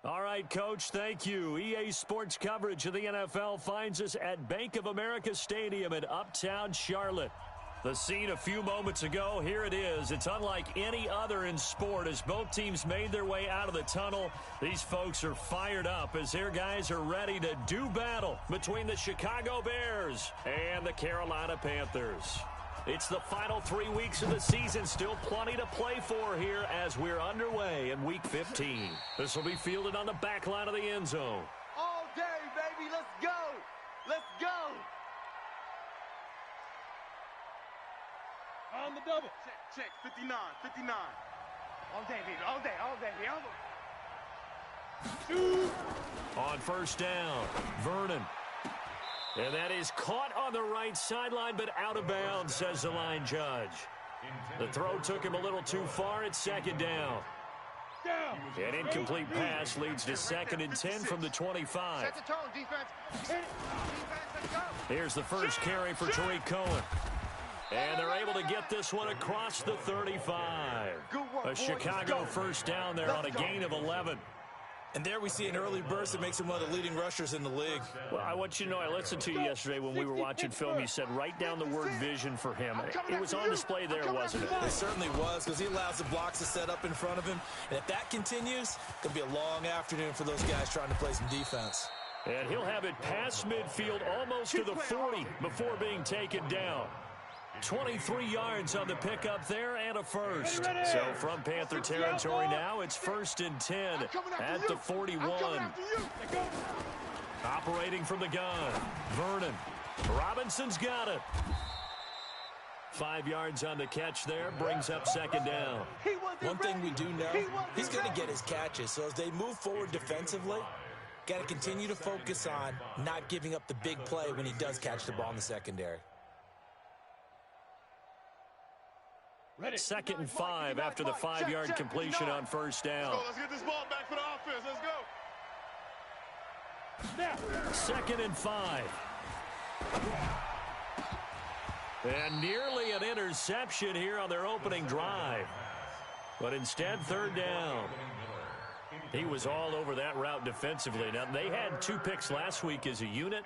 All right, Coach, thank you. EA Sports coverage of the NFL finds us at Bank of America Stadium in Uptown Charlotte. The scene a few moments ago, here it is. It's unlike any other in sport as both teams made their way out of the tunnel. These folks are fired up as their guys are ready to do battle between the Chicago Bears and the Carolina Panthers. It's the final 3 weeks of the season. Still plenty to play for here as we're underway in Week 15. This will be fielded on the back line of the end zone. All day, baby. Let's go. Let's go. On the double. Check. 59. All day, baby. All day. On first down, Vernon. And that is caught on the right sideline, but out of bounds, says the line judge. The throw took him a little too far. It's second down. An incomplete pass leads to 2nd and 10 from the 25. Set the tone, defense. Let's go. Here's the first carry for Tariq Cohen. And they're able to get this one across the 35. A Chicago first down there on a gain of 11. And there we see an early burst that makes him one of the leading rushers in the league. Well, I want you to know, I listened to you yesterday when we were watching film. You said write down the word vision for him. It was on display there, wasn't it? It certainly was, because he allows the blocks to set up in front of him. And if that continues, it's going to be a long afternoon for those guys trying to play some defense. And he'll have it past midfield almost to the 40 before being taken down. 23 yards on the pickup there and a first. So from Panther territory now, it's 1st and 10 at the 41. Operating from the gun, Vernon. Robinson's got it. 5 yards on the catch there, brings up 2nd down. One thing we do know, he's going to get his catches. So as they move forward defensively, got to continue to focus on not giving up the big play when he does catch the ball in the secondary. 2nd and 5 after the 5-yard completion on first down. Let's get this ball back for the offense. Let's go. 2nd and 5. And nearly an interception here on their opening drive. But instead, 3rd down. He was all over that route defensively. Now, they had 2 picks last week as a unit.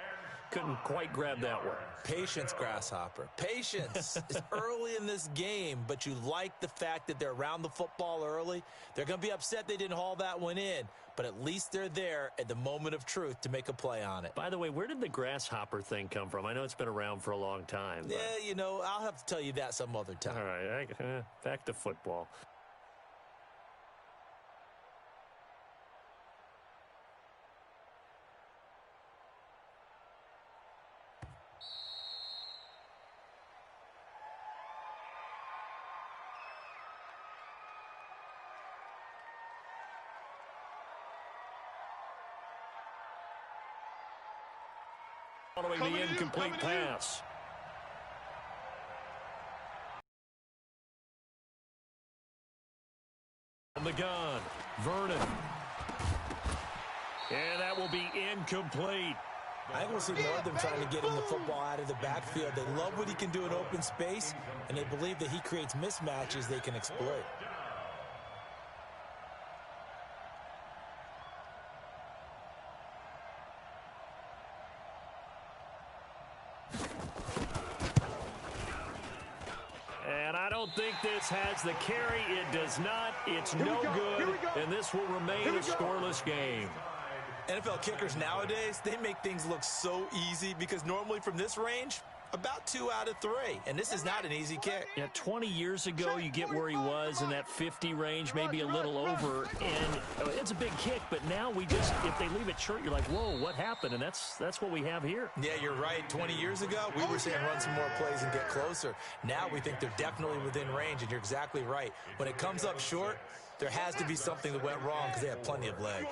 Couldn't quite grab that one. Patience, Grasshopper. Patience. It's early in this game, but you like the fact that they're around the football early. They're going to be upset they didn't haul that one in, but at least they're there at the moment of truth to make a play on it. By the way, where did the grasshopper thing come from? I know it's been around for a long time. Yeah, you know, I'll have to tell you that some other time. All right, back to football. Following the incomplete pass. On the gun, Vernon. And that will be incomplete. I will see more of them trying to get him the football out of the backfield. They love what he can do in open space, and they believe that he creates mismatches they can exploit. I don't think this has the carry. It does not. It's no good, and this will remain a scoreless game. NFL kickers nowadays, they make things look so easy because normally from this range, about 2 out of 3. And this is not an easy kick. Yeah, 20 years ago, you get where he was in that 50 range, maybe a little over. And it's a big kick, but now we just, if they leave it short, you're like, whoa, what happened? And that's what we have here. Yeah, you're right. 20 years ago, we were saying run some more plays and get closer. Now we think they're definitely within range, and you're exactly right. When it comes up short, there has to be something that went wrong because they have plenty of leg.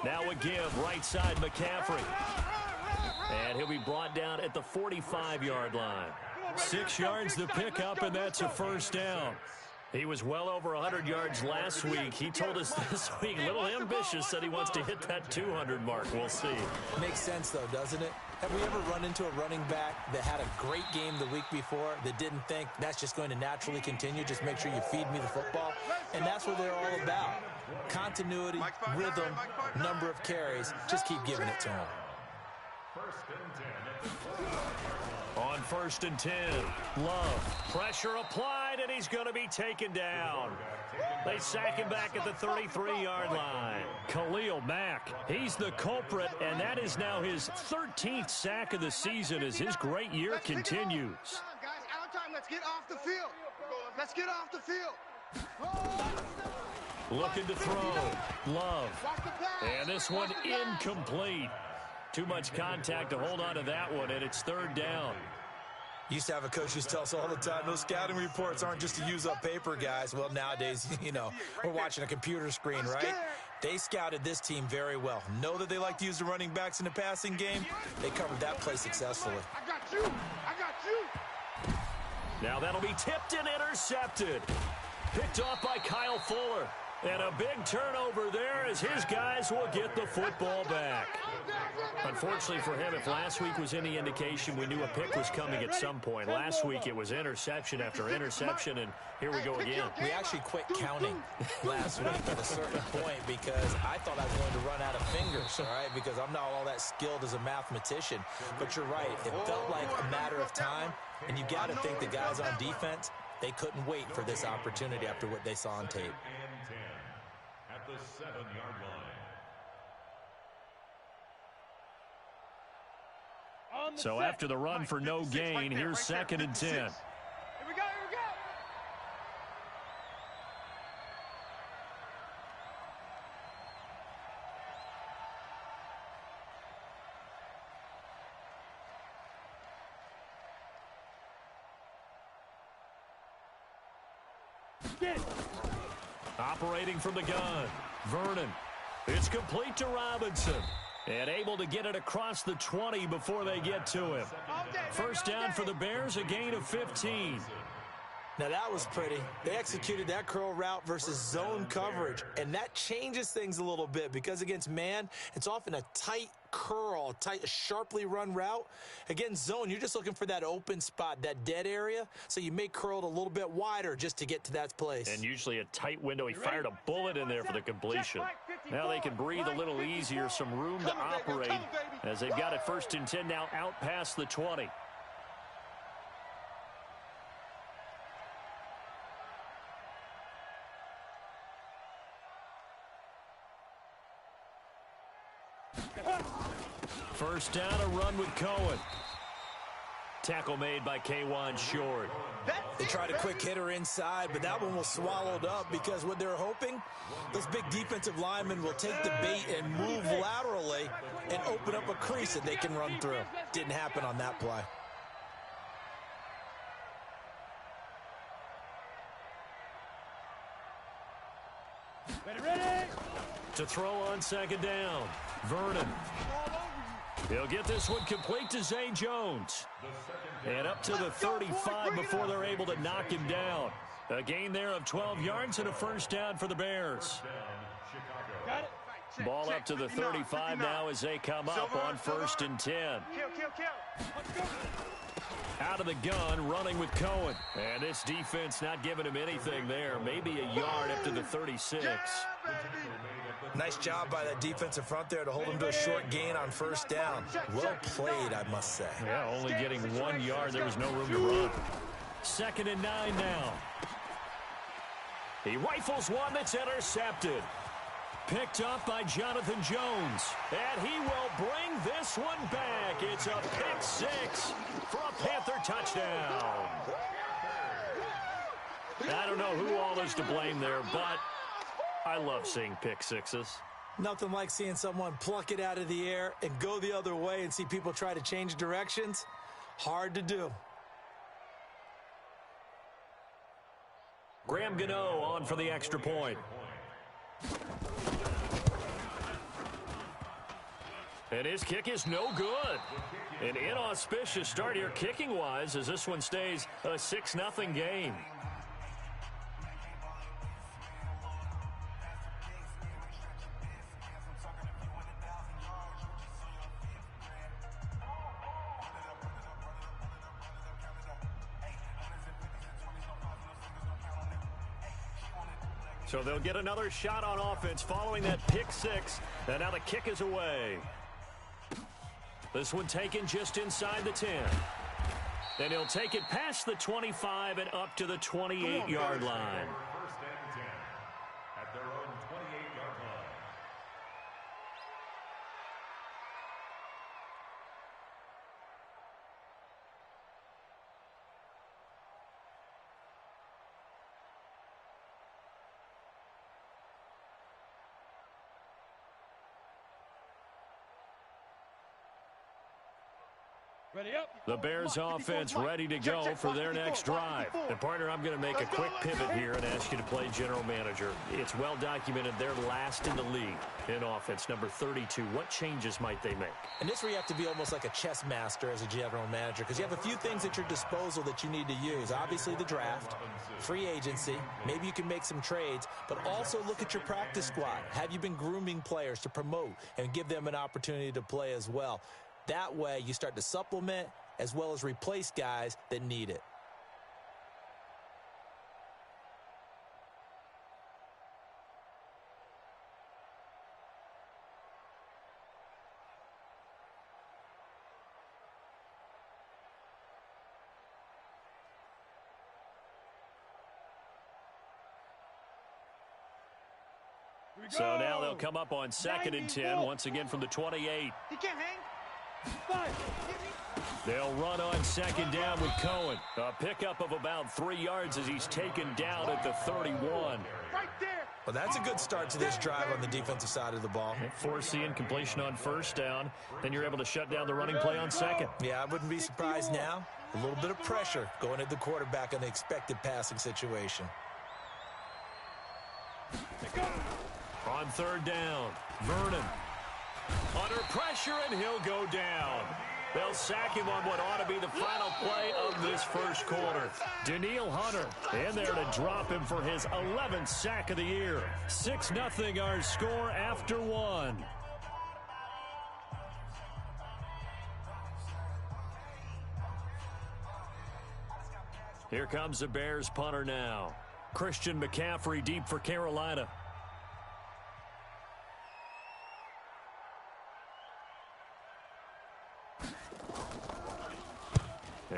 Now a give, right side McCaffrey. And he'll be brought down at the 45-yard line. 6 yards to pick up, and that's a first down. He was well over 100 yards last week. He told us this week, a little ambitious, said he wants to hit that 200 mark. We'll see. Makes sense, though, doesn't it? Have we ever run into a running back that had a great game the week before that didn't think that's just going to naturally continue? Just make sure you feed me the football. And that's what they're all about. Continuity, rhythm, number of carries. Just keep giving it to them. On 1st and 10, Love. Pressure applied, and he's going to be taken down. They sack him back at the 33-yard line. Khalil Mack, he's the culprit, and that is now his 13th sack of the season as his great year continues. Guys, out time. Let's get off the field. Let's get off the field. Looking to throw. Love. And this one incomplete. Too much contact to hold on to that one, and it's 3rd down. Used to have a coach who tells us all the time, those scouting reports aren't just to use up paper, guys. Well, nowadays, we're watching a computer screen, right? They scouted this team very well. Know that they like to use the running backs in the passing game. They covered that play successfully. I got you. I got you. Now that'll be tipped and intercepted. Picked off by Kyle Fuller. And a big turnover there as his guys will get the football back. Unfortunately for him, if last week was any indication, we knew a pick was coming at some point. Last week it was interception after interception, and here we go again. We actually quit counting last week at a certain point because I thought I was going to run out of fingers, all right, because I'm not all that skilled as a mathematician. But you're right. It felt like a matter of time, and you got to think the guys on defense, they couldn't wait for this opportunity after what they saw on tape. At the 7-yard line. So after the run for no gain, here's 2nd and 10. Here we go. Operating from the gun, Vernon. It's complete to Robinson. And able to get it across the 20 before they get to him. 1st down for the Bears, a gain of 15. Now, that was pretty. They executed that curl route versus zone coverage, and that changes things a little bit because against man, it's often a tight curl, tight, sharply run route. Against zone, you're just looking for that open spot, that dead area, so you may curl it a little bit wider just to get to that place. And usually a tight window. He fired a bullet in there for the completion. Now they can breathe a little easier, some room to operate as they've got it 1st and 10 now out past the 20. First down, a run with Cohen. Tackle made by K'Wan Short. They tried a quick hitter inside, but that one was swallowed up because what they're hoping, those big defensive linemen will take the bait and move laterally and open up a crease that they can run through. Didn't happen on that play. Ready. To throw on 2nd down, Vernon. He'll get this one complete to Zay Jones. And up to the 35 before they're able to knock him down. A gain there of 12 yards and a 1st down for the Bears. Got it. Ball up to the 35 now as they come up on 1st and 10. Kill. Out of the gun, running with Cohen. And this defense not giving him anything there. Maybe a yard up to the 36. Nice job by that defensive front there to hold him to a short gain on 1st down. Well played, I must say. Yeah, only getting 1 yard. There was no room to run. 2nd and 9 now. He rifles one that's intercepted. Picked up by Jonathan Jones. And he will bring this one back. It's a pick 6 for a Panther touchdown. I don't know who all is to blame there, but I love seeing pick sixes. Nothing like seeing someone pluck it out of the air and go the other way and see people try to change directions. Hard to do. Graham Gano on for the extra point. And his kick is no good. An inauspicious start here kicking-wise as this one stays a 6-0 game. So they'll get another shot on offense following that pick six. And now the kick is away. This one taken just inside the 10. And he'll take it past the 25 and up to the 28-yard line. First and 10 at their own 28-yard line. Ready up. The Bears offense ready to go for their next drive. And, partner, I'm going to make a quick pivot here and ask you to play general manager. It's well documented they're last in the league in offense, number 32. What changes might they make? And this is where you have to be almost like a chess master as a general manager, because you have a few things at your disposal that you need to use. Obviously, the draft, free agency, maybe you can make some trades, but also look at your practice squad. Have you been grooming players to promote and give them an opportunity to play as well? That way, you start to supplement as well as replace guys that need it. So now they'll come up on 2nd and 10, once again from the 28. He can't hang. They'll run on 2nd down with Cohen. A pickup of about 3 yards as he's taken down at the 31. Right there. Well, that's a good start to this drive on the defensive side of the ball. Force the incompletion on 1st down. Then you're able to shut down the running play on 2nd. Yeah, I wouldn't be surprised now. A little bit of pressure going at the quarterback in the expected passing situation. On 3rd down, Vernon under pressure, and he'll go down. They'll sack him on what ought to be the final play of this first quarter. Daniil Hunter in there to drop him for his 11th sack of the year. 6-0 our score after 1. Here comes the Bears punter now. Christian McCaffrey deep for Carolina.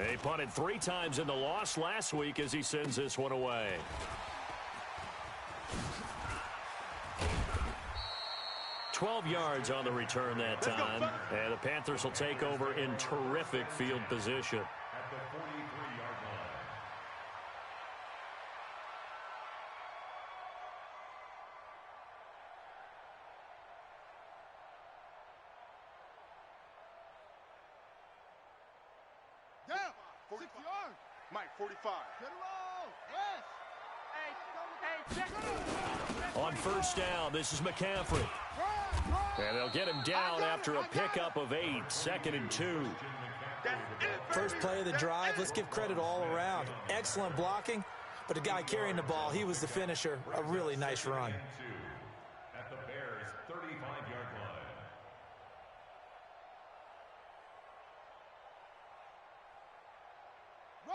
He punted 3 times in the loss last week as he sends this one away. $12 yards on the return that time. And the Panthers will take over in terrific field position. At the 43-yard line. Down. 45. Mike, 45. Get it roll. West. Hey, check it. On 1st down, this is McCaffrey. And they'll get him down after a pickup of 8. 2nd and 2. First play of the drive, let's give credit all around. Excellent blocking, but the guy carrying the ball, he was the finisher. A really nice run. At the Bears' 35-yard line.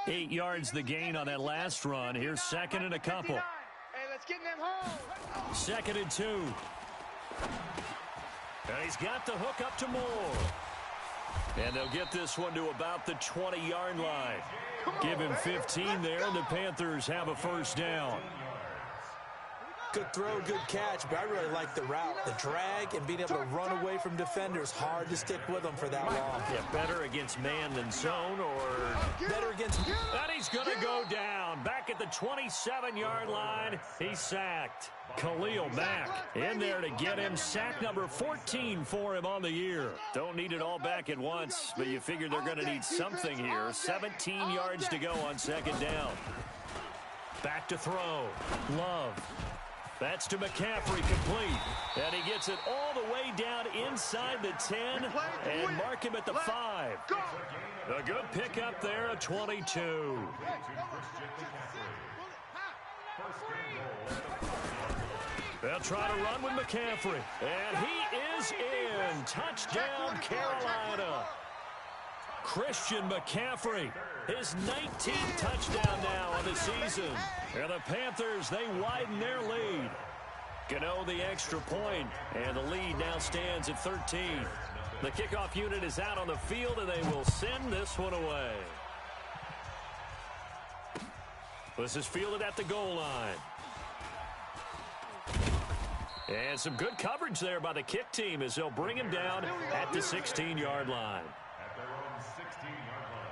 8 yards the gain on that last run. Here's 2nd and a couple. Hey, let's get them home. 2nd and 2. And he's got the hook up to Moore. And they'll get this one to about the 20-yard line. Give him 15 there, and the Panthers have a 1st down. Good throw, good catch, but I really like the route. The drag and being able to run away from defenders, hard to stick with them for that long. Yeah, better against man than zone, or better against... And he's going to go down. Back at the 27-yard line, he's sacked. Khalil Mack in there to get him. Sack number 14 for him on the year. Don't need it all back at once, but you figure they're going to need something here. 17 yards to go on 2nd down. Back to throw. Love. That's to McCaffrey, complete. And he gets it all the way down inside the 10 and mark him at the 5. A good pickup there at 22. They'll try to run with McCaffrey. And he is in. Touchdown, Carolina. Christian McCaffrey, his 19th touchdown now on the season. And the Panthers, they widen their lead. Gano the extra point, and the lead now stands at 13. The kickoff unit is out on the field, and they will send this one away. This is fielded at the goal line. And some good coverage there by the kick team as they'll bring him down at the 16-yard line. At their own 16-yard line.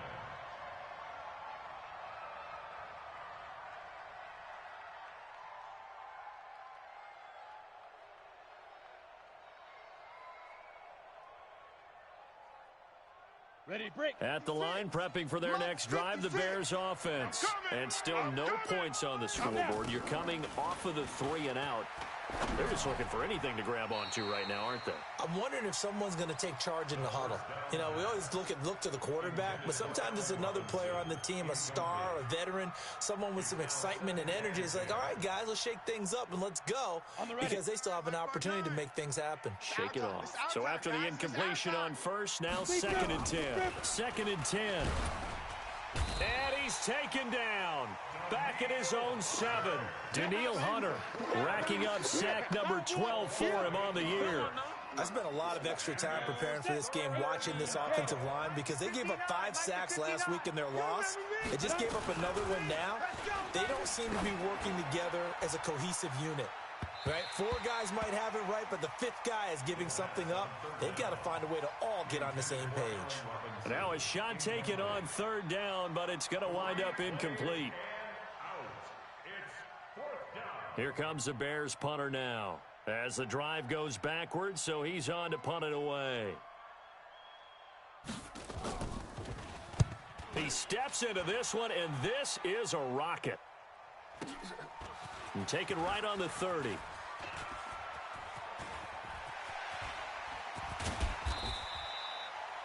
Ready, break. At the line, prepping for their next drive, the Bears offense. And still no points on the scoreboard. You're coming off of the 3 and out. They're just looking for anything to grab onto right now, aren't they? I'm wondering if someone's going to take charge in the huddle. You know, we always look to the quarterback, but sometimes it's another player on the team, a star, a veteran, someone with some excitement and energy. It's like, all right, guys, let's shake things up and let's go, because they still have an opportunity to make things happen. Shake it off. So after the incompletion on first, now 2nd and 10. 2nd and 10. And he's taken down. Back at his own 7. Daniil Hunter racking up sack number 12 for him on the year. I spent a lot of extra time preparing for this game, watching this offensive line, because they gave up 5 sacks last week in their loss. They just gave up another one now. They don't seem to be working together as a cohesive unit. Right? 4 guys might have it right, but the 5th guy is giving something up. They've got to find a way to all get on the same page. Now a shot taken on 3rd down, but it's going to wind up incomplete. Here comes the Bears punter now as the drive goes backwards, so he's on to punt it away. He steps into this one, and this is a rocket. And taken right on the 30.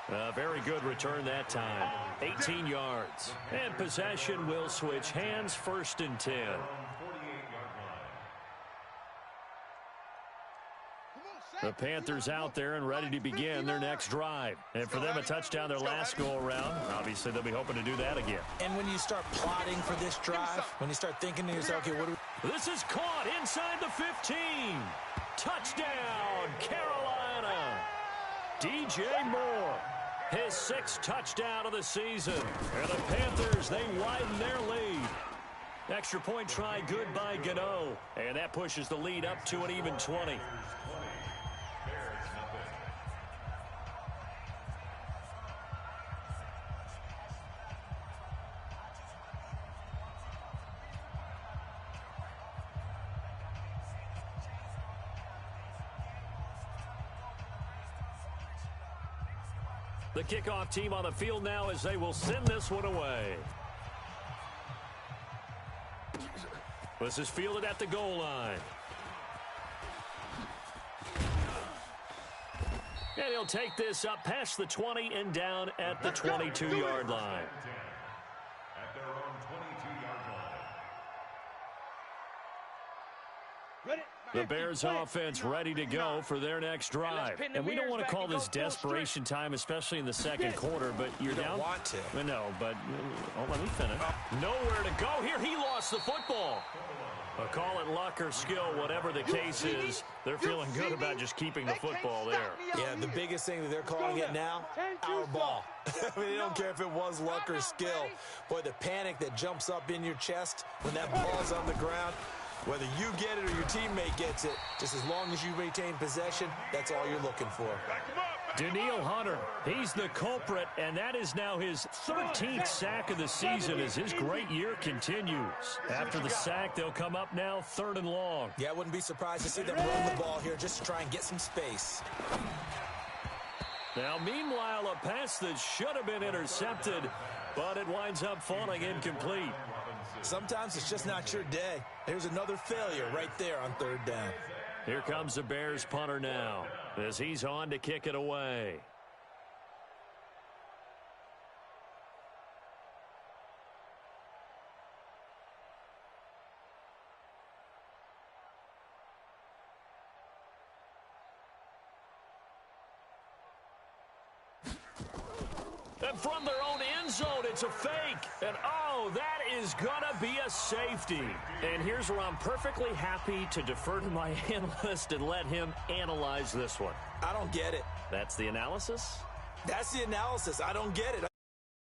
A very good return that time. 18 yards. And possession will switch hands, 1st and 10. The Panthers out there and ready to begin their next drive. And for them, a touchdown their last go-around. Obviously, they'll be hoping to do that again. And when you start plotting for this drive, when you start thinking to yourself, okay, what do we... This is caught inside the 15. Touchdown, Carolina. DJ Moore, his 6th touchdown of the season. And the Panthers, they widen their lead. Extra point try good by Gano. And that pushes the lead up to an even 20. The kickoff team on the field now as they will send this one away. This is fielded at the goal line. And he'll take this up past the 20 and down at the 22-yard line. At their own 22-yard line. Ready. The Bears offense ready to go for their next drive. And we don't want to call this desperation time, especially in the 2nd quarter, but you're down. You don't want to. No, but let me finish. Nowhere to go here. He lost the football. Call it luck or skill, whatever the case is. They're feeling good about just keeping the football there. Yeah, the biggest thing that they're calling it now, our ball. I mean, they don't care if it was luck or skill. Boy, the panic that jumps up in your chest when that ball's on the ground, whether you get it or your teammate gets it, just as long as you retain possession, that's all you're looking for. Daniil Hunter, he's the culprit, and that is now his 13th sack of the season as his great year continues. After the sack, they'll come up now 3rd and long. Yeah, I wouldn't be surprised to see them run the ball here just to try and get some space. Now, meanwhile, a pass that should have been intercepted, but it winds up falling incomplete. Sometimes it's just not your day. There's another failure right there on 3rd down. Here comes the Bears punter now as he's on to kick it away. And from their own end zone. It's a fake. And, oh, that is going to be a safety. And here's where I'm perfectly happy to defer to my analyst and let him analyze this one. I don't get it. That's the analysis? That's the analysis. I don't get it.